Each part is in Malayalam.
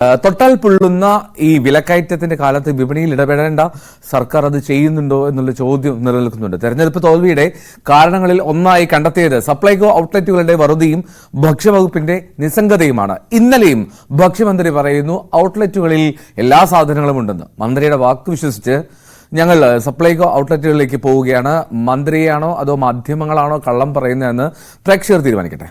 തൊട്ടാൽ പൊള്ളുന്ന ഈ വിലക്കയറ്റത്തിന്റെ കാലത്ത് വിപണിയിൽ ഇടപെടേണ്ട സർക്കാർ അത് ചെയ്യുന്നുണ്ടോ എന്നുള്ള ചോദ്യം നിലനിൽക്കുന്നുണ്ട്. തെരഞ്ഞെടുപ്പ് തോൽവിയുടെ കാരണങ്ങളിൽ ഒന്നായി കണ്ടെത്തിയത് സപ്ലൈകോ ഔട്ട്ലെറ്റുകളുടെ വറുതിയും ഭക്ഷ്യവകുപ്പിന്റെ നിസ്സംഗതയുമാണ്. ഇന്നലെയും ഭക്ഷ്യമന്ത്രി പറയുന്നു ഔട്ട്ലെറ്റുകളിൽ എല്ലാ സാധനങ്ങളും ഉണ്ടെന്ന്. മന്ത്രിയുടെ വാക്ക് വിശ്വസിച്ച് ഞങ്ങൾ സപ്ലൈകോ ഔട്ട്ലെറ്റുകളിലേക്ക് പോവുകയാണ്. മന്ത്രിയാണോ അതോ മാധ്യമങ്ങളാണോ കള്ളം പറയുന്നതെന്ന് പ്രേക്ഷകർ തീരുമാനിക്കട്ടെ.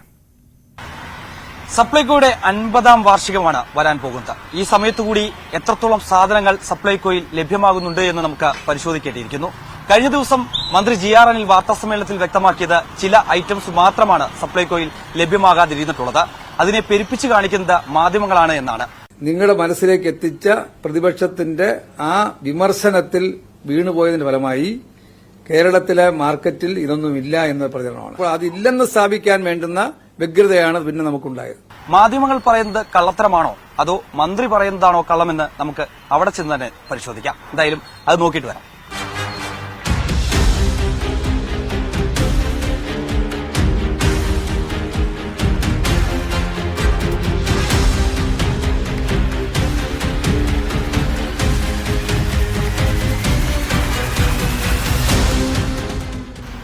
സപ്ലൈകോയുടെ 50ാം വാർഷികമാണ് വരാൻ പോകുന്നത്. ഈ സമയത്തുകൂടി എത്രത്തോളം സാധനങ്ങൾ സപ്ലൈകോയിൽ ലഭ്യമാകുന്നുണ്ട് എന്ന് നമുക്ക് പരിശോധിക്കേണ്ടിയിരിക്കുന്നു. കഴിഞ്ഞ ദിവസം മന്ത്രി GR അനിൽ വാർത്താസമ്മേളനത്തിൽ വ്യക്തമാക്കിയത് ചില ഐറ്റംസ് മാത്രമാണ് സപ്ലൈകോയിൽ ലഭ്യമാകാതിരുന്നിട്ടുള്ളത്. അതിനെ പെരുപ്പിച്ചു കാണിക്കുന്നത് മാധ്യമങ്ങളാണ് എന്നാണ്. നിങ്ങളുടെ മനസ്സിലേക്ക് എത്തിച്ച പ്രതിപക്ഷത്തിന്റെ ആ വിമർശനത്തിൽ വീണുപോയതിന്റെ ഫലമായി കേരളത്തിലെ മാർക്കറ്റിൽ ഇതൊന്നുമില്ല എന്ന പ്രചരണമാണ്. അപ്പോൾ അതില്ലെന്ന് സ്ഥാപിക്കാൻ വേണ്ടുന്ന വ്യഗ്രതയാണ് പിന്നെ നമുക്കുണ്ടായത്. മാധ്യമങ്ങൾ പറയുന്നത് കള്ളത്തരമാണോ അതോ മന്ത്രി പറയുന്നതാണോ കള്ളമെന്ന് നമുക്ക് അവിടെ ചെന്ന് തന്നെ പരിശോധിക്കാം. എന്തായാലും അത് നോക്കിയിട്ട് വരാം.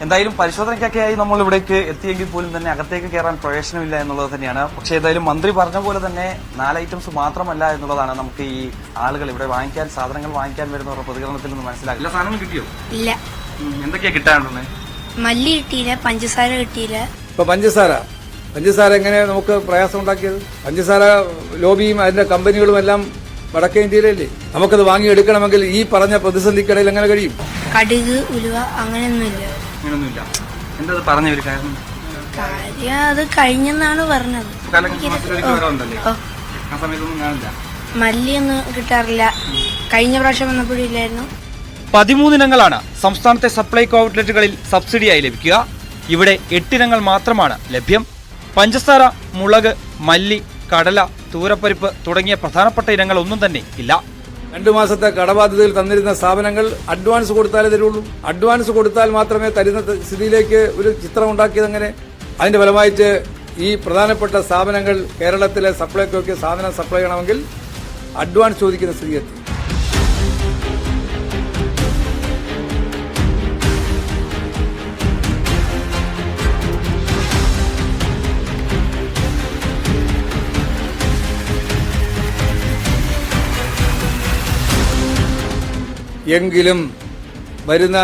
എന്തായാലും പരിശോധനയ്ക്കൊക്കെയായി നമ്മൾ ഇവിടേക്ക് എത്തിയെങ്കിൽ പോലും തന്നെ അകത്തേക്ക് കയറാൻ പ്രവേശനമില്ല എന്നുള്ളത് തന്നെയാണ്. പക്ഷേ ഏതായാലും മന്ത്രി പറഞ്ഞ പോലെ തന്നെ 4 ഐറ്റംസ് മാത്രമല്ല എന്നുള്ളതാണ് നമുക്ക് ഈ ആളുകൾ ഇവിടെ സാധനങ്ങൾ വാങ്ങിക്കാൻ വരുന്നവരുടെ പ്രതികരണത്തിൽ നിന്ന് മനസ്സിലാക്കില്ല. സാധനങ്ങൾ കിട്ടിയോ? ഇല്ല. എന്തൊക്കെയാ കിട്ടാനുള്ളത്? മല്ലി കിട്ടിയില്ല, പഞ്ചസാര കിട്ടിയില്ല. ഇപ്പൊ പഞ്ചസാര എങ്ങനെ നമുക്ക് പ്രയാസം ഉണ്ടാക്കിയത്? പഞ്ചസാര ലോബിയും അതിന്റെ കമ്പനികളും എല്ലാം വടക്കേ ഇന്ത്യയിലല്ലേ. നമുക്കത് വാങ്ങിയെടുക്കണമെങ്കിൽ ഈ പറഞ്ഞ പ്രതിസന്ധിക്കിടയിൽ എങ്ങനെ കഴിയും? കടുക്, ഉലുവ അങ്ങനെയൊന്നുമില്ല. എന്താ പറഞ്ഞ ഒരു കാര്യം? അത് കഴിഞ്ഞെന്നാണ് പറഞ്ഞത്. മല്ലിയൊന്നും കിട്ടാറില്ല. കഴിഞ്ഞ പ്രാവശ്യം വന്നപ്പോഴും ഇല്ലായിരുന്നു. 13 ഇനങ്ങളാണ് സംസ്ഥാനത്തെ സപ്ലൈകോ ഔട്ട്ലെറ്റുകളിൽ സബ്സിഡിയായി ലഭിക്കുക. ഇവിടെ 8 ഇനങ്ങൾ മാത്രമാണ് ലഭ്യം. പഞ്ചസാര, മുളക്, മല്ലി, കടല, തൂരപ്പരിപ്പ് തുടങ്ങിയ പ്രധാനപ്പെട്ട ഇനങ്ങൾ ഒന്നും തന്നെ ഇല്ല. 2 മാസത്തെ കടബാധ്യതയിൽ തന്നിരുന്ന സ്ഥാപനങ്ങൾ അഡ്വാൻസ് കൊടുത്താലേ തരുള്ളൂ. അഡ്വാൻസ് കൊടുത്താൽ മാത്രമേ തരുന്ന സ്ഥിതിയിലേക്ക് ഒരു ചിത്രം ഉണ്ടാക്കിയത്. അങ്ങനെ അതിന്റെ ഫലമായിട്ട് ഈ പ്രധാനപ്പെട്ട സ്ഥാപനങ്ങൾ കേരളത്തിലെ സപ്ലൈകോയ്ക്ക് സാധനം സപ്ലൈ ചെയ്യണമെങ്കിൽ അഡ്വാൻസ് ചോദിക്കുന്ന സ്ഥിതിയെത്തി. എങ്കിലും വരുന്ന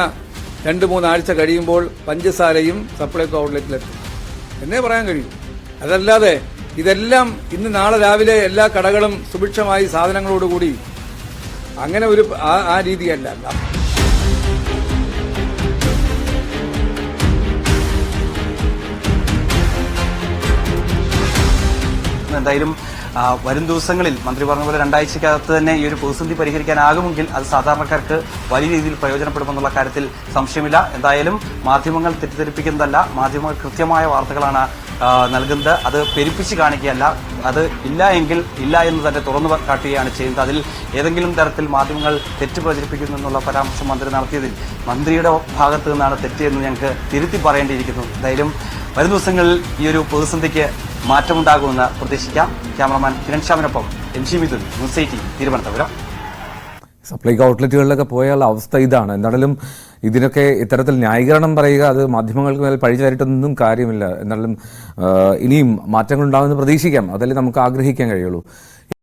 2-3 ആഴ്ച കഴിയുമ്പോൾ പഞ്ചസാരയും സപ്ലൈകോ ഔട്ട്ലെറ്റിലെത്തും എന്നേ പറയാൻ കഴിയും. അതല്ലാതെ ഇതെല്ലാം ഇന്ന് നാളെ രാവിലെ എല്ലാ കടകളും സുഭിക്ഷമായി സാധനങ്ങളോടുകൂടി അങ്ങനെ ഒരു ആ രീതിയല്ല. എന്തായാലും വരും ദിവസങ്ങളിൽ മന്ത്രി പറഞ്ഞ പോലെ 2 ആഴ്ചക്കകത്ത് തന്നെ ഈ ഒരു പ്രതിസന്ധി പരിഹരിക്കാനാകുമെങ്കിൽ അത് സാധാരണക്കാർക്ക് വലിയ രീതിയിൽ പ്രയോജനപ്പെടുമെന്നുള്ള കാര്യത്തിൽ സംശയമില്ല. എന്തായാലും മാധ്യമങ്ങൾ തെറ്റിദ്ധരിപ്പിക്കുന്നതല്ല, മാധ്യമങ്ങൾ കൃത്യമായ വാർത്തകളാണ് നൽകുന്നത്. അത് പെരുപ്പിച്ച് കാണിക്കുകയല്ല. അത് ഇല്ല എങ്കിൽ ഇല്ല എന്ന് തന്നെ തുറന്നു കാട്ടുകയാണ് ചെയ്യുന്നത്. അതിൽ ഏതെങ്കിലും തരത്തിൽ മാധ്യമങ്ങൾ തെറ്റ് പ്രചരിപ്പിക്കുന്നു എന്നുള്ള പരാമർശം മന്ത്രി നടത്തിയതിൽ മന്ത്രിയുടെ ഭാഗത്തു നിന്നാണ് തെറ്റെന്ന് ഞങ്ങൾക്ക് തിരുത്തി പറയേണ്ടിയിരിക്കുന്നു. എന്തായാലും വരും ദിവസങ്ങളിൽ ഈ ഒരു പ്രതിസന്ധിക്ക് മാറ്റമുണ്ടാകുമെന്ന് പ്രതീക്ഷിക്കാം. ക്യാമറമാൻ കിരൺ ശ്യാമിനൊപ്പം MC മിഥുൻ, ന്യൂസ് 18 തിരുവനന്തപുരം. സപ്ലൈകോ ഔട്ട്ലെറ്റുകളിലൊക്കെ പോയാലുള്ള അവസ്ഥ ഇതാണ്. എന്തായാലും ഇതിനൊക്കെ ഇത്തരത്തിൽ ന്യായീകരണം പറയുക, അത് മാധ്യമങ്ങൾക്ക് മേൽ പഴി ചാരിട്ടൊന്നും കാര്യമില്ല. എന്നാലും ഇനിയും മാറ്റങ്ങൾ ഉണ്ടാകുമെന്ന് പ്രതീക്ഷിക്കാം. അതല്ലേ നമുക്ക് ആഗ്രഹിക്കാൻ കഴിയുള്ളൂ.